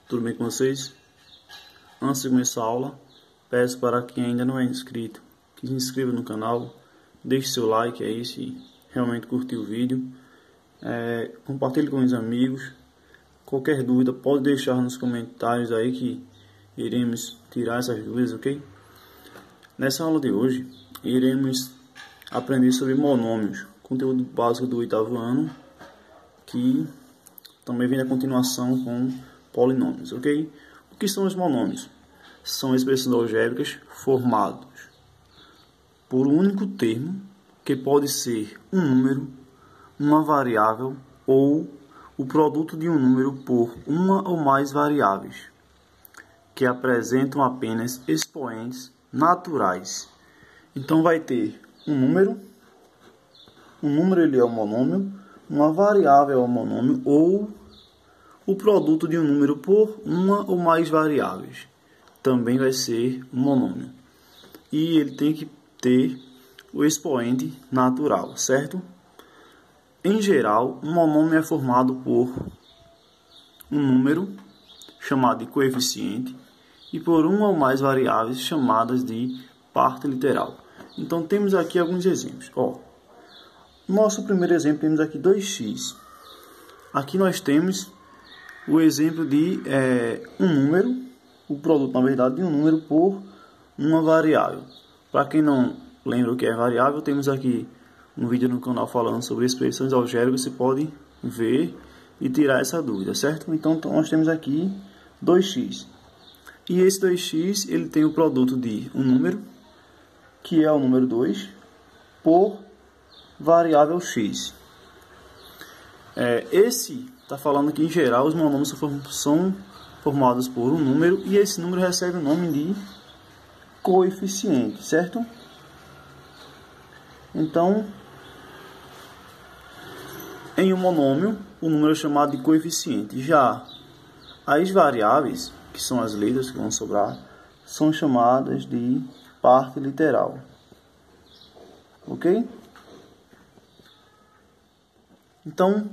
Tudo bem com vocês? Antes de começar a aula, peço para quem ainda não é inscrito que se inscreva no canal, deixe seu like aí se realmente curtiu o vídeo, compartilhe com os amigos. Qualquer dúvida pode deixar nos comentários aí que iremos tirar essas dúvidas, ok? Nessa aula de hoje iremos aprender sobre monômios, conteúdo básico do 8º ano, que também vem na continuação com polinômios, ok? O que são os monômios? São expressões algébricas formadas por um único termo, que pode ser um número, uma variável ou o produto de um número por uma ou mais variáveis, que apresentam apenas expoentes naturais. Então vai ter um número ele é um monômio, uma variável é um monômio ou o produto de um número por uma ou mais variáveis também vai ser um monômio. E ele tem que ter o expoente natural, certo? Em geral, um monômio é formado por um número chamado de coeficiente e por uma ou mais variáveis chamadas de parte literal. Então temos aqui alguns exemplos. Nosso primeiro exemplo, temos aqui 2x. Aqui nós temos o exemplo de um número, o produto, na verdade, de um número por uma variável. Para quem não lembra o que é variável, temos aqui um vídeo no canal falando sobre expressões algébricas, você pode ver e tirar essa dúvida, certo? Então nós temos aqui 2x. E esse 2x, ele tem o produto de um número, que é o número 2, por variável x. Esse está falando que, em geral, os monômios são formados por um número e esse número recebe o nome de coeficiente, certo? Então, em um monômio, o número é chamado de coeficiente. Já as variáveis, que são as letras que vão sobrar, são chamadas de parte literal. Ok? Então,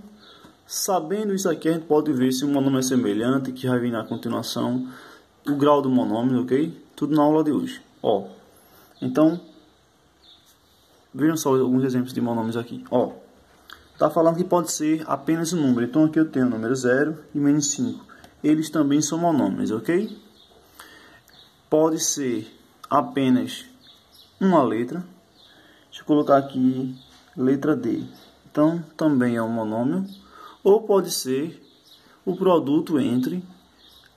sabendo isso aqui, a gente pode ver se um monômio é semelhante, que vai vir na continuação, o grau do monômio, ok? Tudo na aula de hoje. Então, vejam só alguns exemplos de monômios aqui. Está falando que pode ser apenas um número. Então, aqui eu tenho o número 0 e menos 5. Eles também são monômios, ok? Pode ser apenas uma letra. Deixa eu colocar aqui letra D. Então, também é um monômio. Ou pode ser o produto entre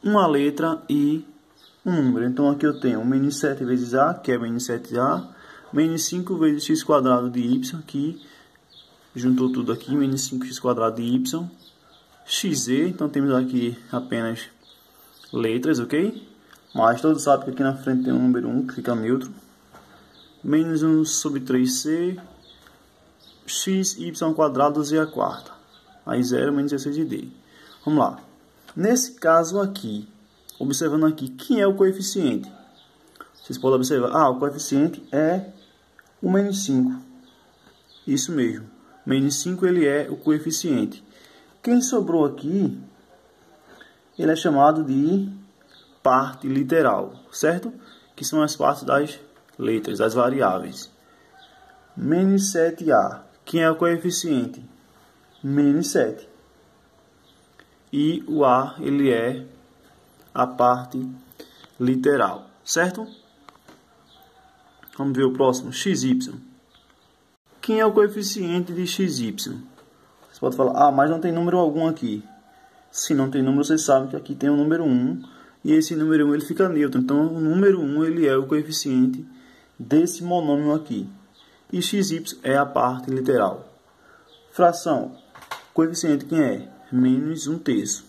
uma letra e um número. Então, aqui eu tenho menos 7 vezes A, que é menos 7A, menos 5 vezes x quadrado de y, que juntou tudo aqui, menos 5x quadrado de y, xe, então temos aqui apenas letras, ok? Mas todos sabem que aqui na frente tem um número 1, que fica neutro, menos 1 sobre 3c, xy quadrado z a quarta. Aí 0 menos 16 de d. Vamos lá. Nesse caso aqui, observando aqui, quem é o coeficiente? Vocês podem observar, o coeficiente é o menos 5. Isso mesmo. Menos 5 ele é o coeficiente. Quem sobrou aqui, ele é chamado de parte literal, certo? Que são as partes das letras, das variáveis. Menos 7a. Quem é o coeficiente? Menos 7. E o A, ele é a parte literal, certo? Vamos ver o próximo, xy. Quem é o coeficiente de xy? Você pode falar, mas não tem número algum aqui. Se não tem número, você sabe que aqui tem o número 1. E esse número 1 ele fica neutro. Então, o número 1 ele é o coeficiente desse monômio aqui. E xy é a parte literal. Fração. Coeficiente quem é? Menos 1/3.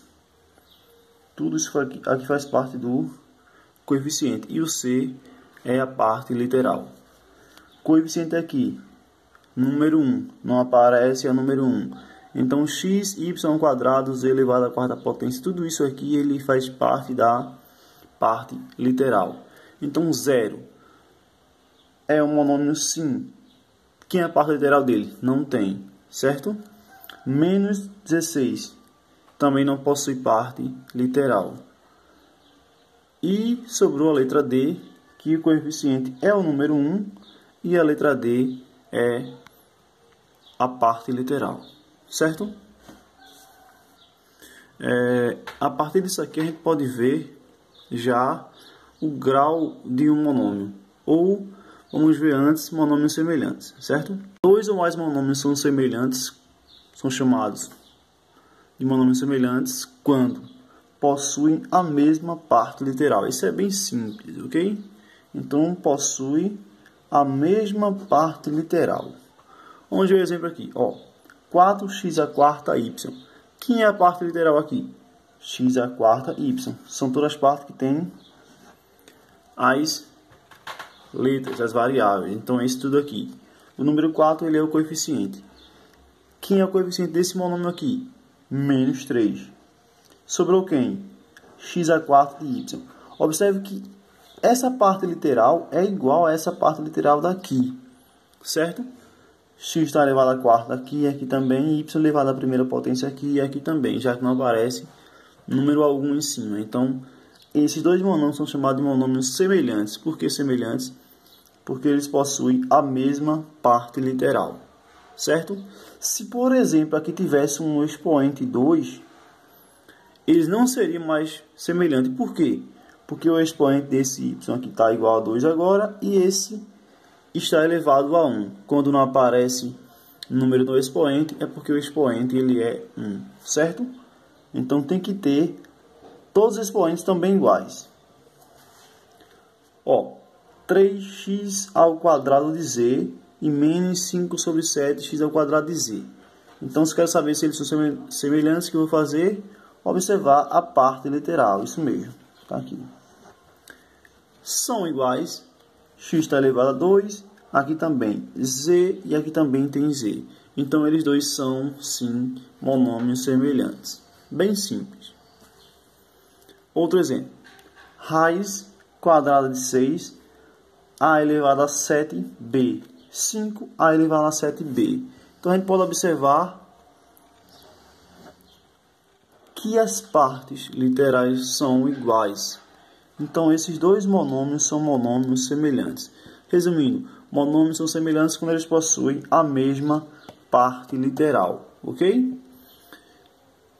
Tudo isso aqui faz parte do coeficiente. E o c é a parte literal. Coeficiente aqui. Número 1. Não aparece, é o número 1. Então, xy quadrado z elevado à quarta potência. Tudo isso aqui ele faz parte da parte literal. Então, 0 é um monômio sim. Quem é a parte literal dele? Não tem, certo? Menos 16 também não possui parte literal. E sobrou a letra D, que o coeficiente é o número 1 e a letra D é a parte literal, certo? A partir disso aqui a gente pode ver já o grau de um monômio, ou vamos ver antes monômios semelhantes, certo? Dois ou mais monômios são semelhantes, são chamados de monômios semelhantes quando possuem a mesma parte literal. Isso é bem simples, ok? Então, possui a mesma parte literal. Vamos ver o exemplo aqui. 4x à quarta y. Quem é a parte literal aqui? X à quarta y. São todas as partes que têm as letras, as variáveis. Então, é isso tudo aqui. O número 4 ele é o coeficiente. Quem é o coeficiente desse monômio aqui? Menos 3. Sobrou quem? X à quarta de y. Observe que essa parte literal é igual a essa parte literal daqui, certo? X está elevado à quarta aqui e aqui também, y elevado à primeira potência aqui e aqui também, já que não aparece número algum em cima. Então, esses dois monômios são chamados de monômios semelhantes. Por que semelhantes? Porque eles possuem a mesma parte literal, certo? Se, por exemplo, aqui tivesse um expoente 2, eles não seriam mais semelhantes. Por quê? Porque o expoente desse y aqui está igual a 2 agora e esse está elevado a 1. Quando não aparece número no expoente, é porque o expoente ele é 1, certo? Então tem que ter todos os expoentes também iguais. 3x ao quadrado de z e menos 5 sobre 7x ao quadrado de z. Então, se quero saber se eles são semelhantes, o que eu vou fazer? Observar a parte literal, isso mesmo, está aqui. São iguais, x está elevado a 2, aqui também z e aqui também tem z. Então, eles dois são, sim, monômios semelhantes. Bem simples. Outro exemplo. Raiz quadrada de 6, a elevado a 7b. 5a elevado a 7b. Então, a gente pode observar que as partes literais são iguais. Então, esses dois monômios são monômios semelhantes. Resumindo, monômios são semelhantes quando eles possuem a mesma parte literal. Ok?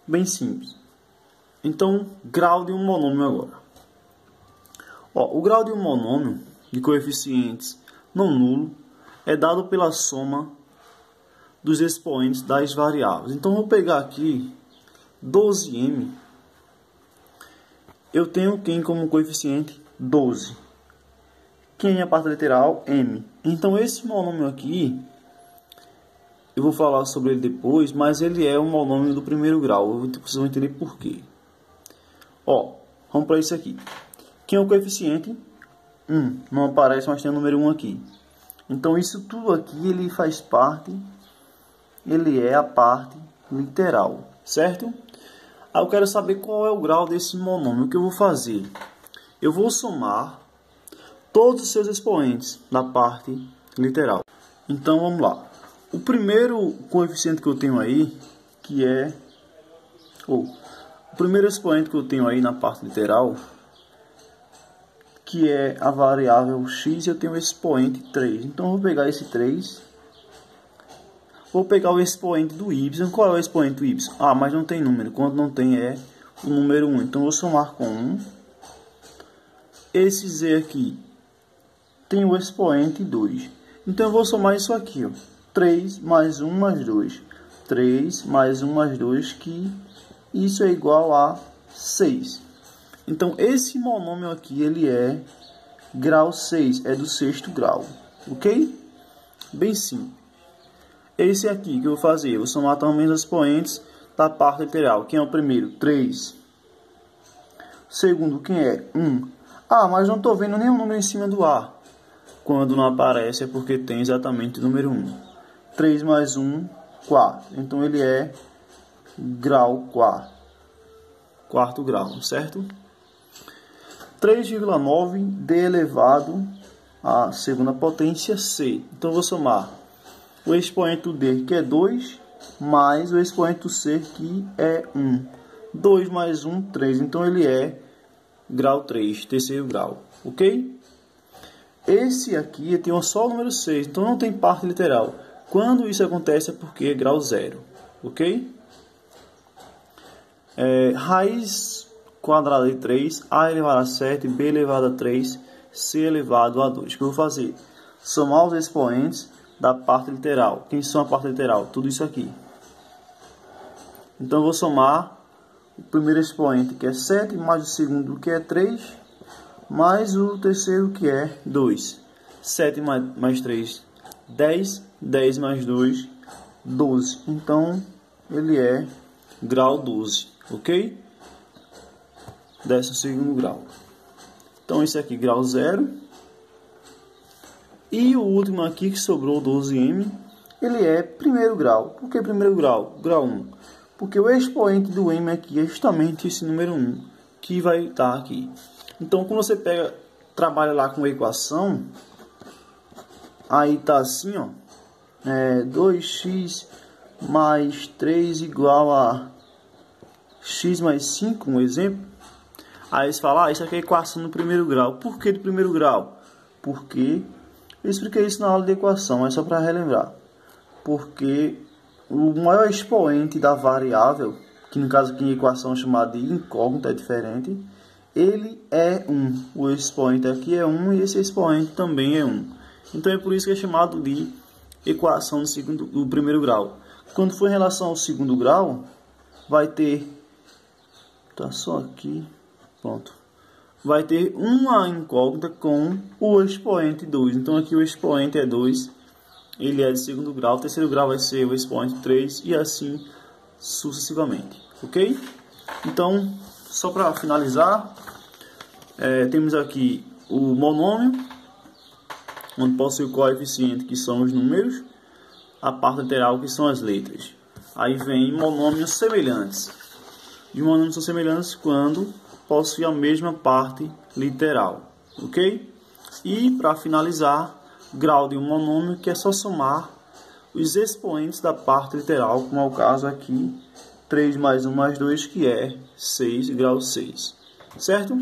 Bem simples. Então, grau de um monômio agora. O grau de um monômio de coeficientes não nulo é dado pela soma dos expoentes das variáveis. Então, vou pegar aqui 12m. Eu tenho quem como coeficiente? 12. Quem é a parte literal? M. Então, esse monômio aqui, eu vou falar sobre ele depois, mas ele é um monômio do primeiro grau. Vocês vão entender por quê. Vamos para isso aqui. Quem é o coeficiente? 1. Não aparece, mas tem o número 1 aqui. Então, isso tudo aqui, ele faz parte, ele é a parte literal, certo? Aí eu quero saber qual é o grau desse monômio. O que eu vou fazer? Eu vou somar todos os seus expoentes da parte literal. Então, vamos lá. O primeiro coeficiente que eu tenho aí, que é... o primeiro expoente que eu tenho aí na parte literal, que é a variável x, eu tenho o expoente 3. Então, eu vou pegar esse 3. Vou pegar o expoente do y. Qual é o expoente do y? Mas não tem número. Quando não tem, é o número 1. Então, eu vou somar com 1. Esse z aqui tem o expoente 2. Então, eu vou somar isso aqui. 3 mais 1 mais 2. 3 mais 1 mais 2, que isso é igual a 6. Então, esse monômio aqui, ele é grau 6, é do sexto grau, ok? Bem simples. Esse aqui que eu vou fazer, eu vou somar também os expoentes da parte literal. Quem é o primeiro? 3. O segundo, quem é? 1. Mas não estou vendo nenhum número em cima do A. Quando não aparece é porque tem exatamente o número 1. 3 mais 1, 4. Então, ele é grau 4. Quarto grau, certo? 3,9 d elevado à segunda potência c. Então, eu vou somar o expoente do d, que é 2, mais o expoente do c, que é 1. 2 mais 1, 3. Então ele é grau 3, terceiro grau, ok? Esse aqui tem só o número 6, então não tem parte literal. Quando isso acontece é porque é grau 0, ok? Raiz quadrada de 3, a elevado a 7, b elevado a 3, c elevado a 2. O que eu vou fazer? Somar os expoentes da parte literal. Quem são a parte literal? Tudo isso aqui. Então eu vou somar o primeiro expoente, que é 7, mais o segundo, que é 3, mais o terceiro, que é 2. 7 mais 3, 10. 10 mais 2, 12. Então, ele é grau 12, ok? 12º grau. Então, esse aqui, grau 0. E o último aqui, que sobrou, 12m, ele é primeiro grau. Por que primeiro grau? Grau 1. Porque o expoente do m aqui é justamente esse número 1, que vai estar aqui. Então, quando você trabalha lá com a equação, aí tá assim, ó. 2x mais 3 igual a x mais 5, um exemplo. Aí você fala, isso aqui é a equação do primeiro grau. Por que do primeiro grau? Porque eu expliquei isso na aula de equação, mas só para relembrar. Porque o maior expoente da variável, que no caso aqui em equação é chamada de incógnita, é diferente, ele é 1. O expoente aqui é 1 e esse expoente também é 1. Então é por isso que é chamado de equação do primeiro grau. Quando for em relação ao segundo grau, vai ter, tá só aqui, pronto, vai ter uma incógnita com o expoente 2. Então aqui o expoente é 2, ele é de segundo grau. O terceiro grau vai ser o expoente 3 e assim sucessivamente, ok? Então, só para finalizar, temos aqui o monômio, onde possui o coeficiente, que são os números, a parte lateral, que são as letras. Aí vem monômios semelhantes. E monômios são semelhantes quando possuem a mesma parte literal, ok? E, para finalizar, grau de um monômio, que é só somar os expoentes da parte literal, como é o caso aqui, 3 mais 1 mais 2, que é 6, grau 6. Certo?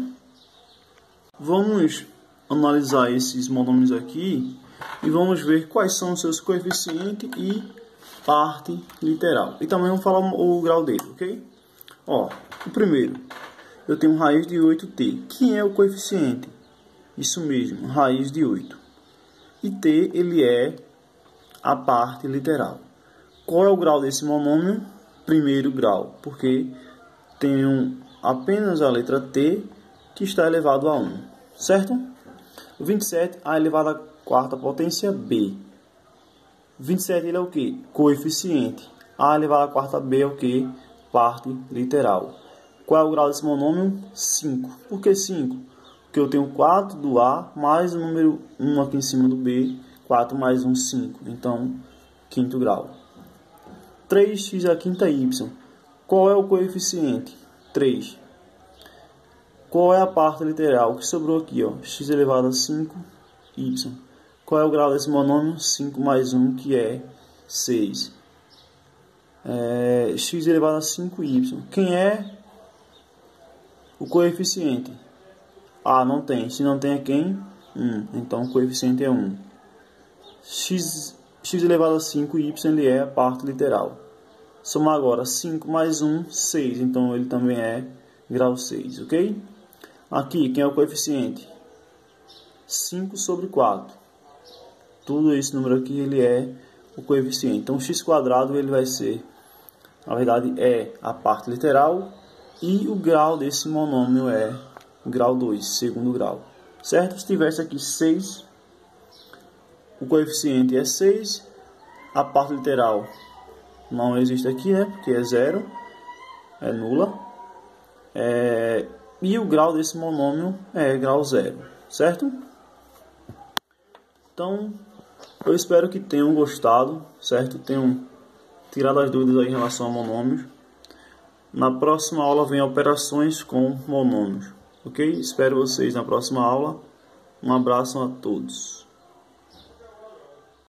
Vamos analisar esses monômios aqui e vamos ver quais são os seus coeficientes e parte literal. E também vamos falar o grau dele, ok? Ó, o primeiro, eu tenho raiz de 8t. Quem é o coeficiente? Isso mesmo, raiz de 8. E t, ele é a parte literal. Qual é o grau desse monômio? Primeiro grau, porque tenho apenas a letra t que está elevado a 1, certo? O 27, a elevado à quarta potência b. 27 ele é o que? Coeficiente. A elevado à quarta b é o que? Parte literal. Qual é o grau desse monômio? 5. Por que 5? Porque eu tenho 4 do A mais o número 1 aqui em cima do B. 4 mais 1, 5. Então, quinto grau. 3x a quinta y. Qual é o coeficiente? 3. Qual é a parte literal? Que sobrou aqui, ó, x elevado a 5, y. Qual é o grau desse monômio? 5 mais 1, que é 6. X elevado a 5y. Quem é o coeficiente? Ah, não tem. Se não tem é quem? 1. Então o coeficiente é 1. X elevado a 5y, ele é a parte literal. Somar agora 5 mais 1, 6. Então ele também é grau 6, ok? Aqui, quem é o coeficiente? 5 sobre 4. Tudo esse número aqui, ele é o coeficiente. Então, x quadrado, ele vai ser, na verdade, é a parte literal. E o grau desse monômio é grau 2, segundo grau. Certo? Se tivesse aqui 6, o coeficiente é 6. A parte literal não existe aqui, né? Porque é 0. É nula. E o grau desse monômio é grau 0, certo? Então, eu espero que tenham gostado, certo? Tenham tirado as dúvidas aí em relação a monômios. Na próxima aula vem operações com monômios, ok? Espero vocês na próxima aula. Um abraço a todos.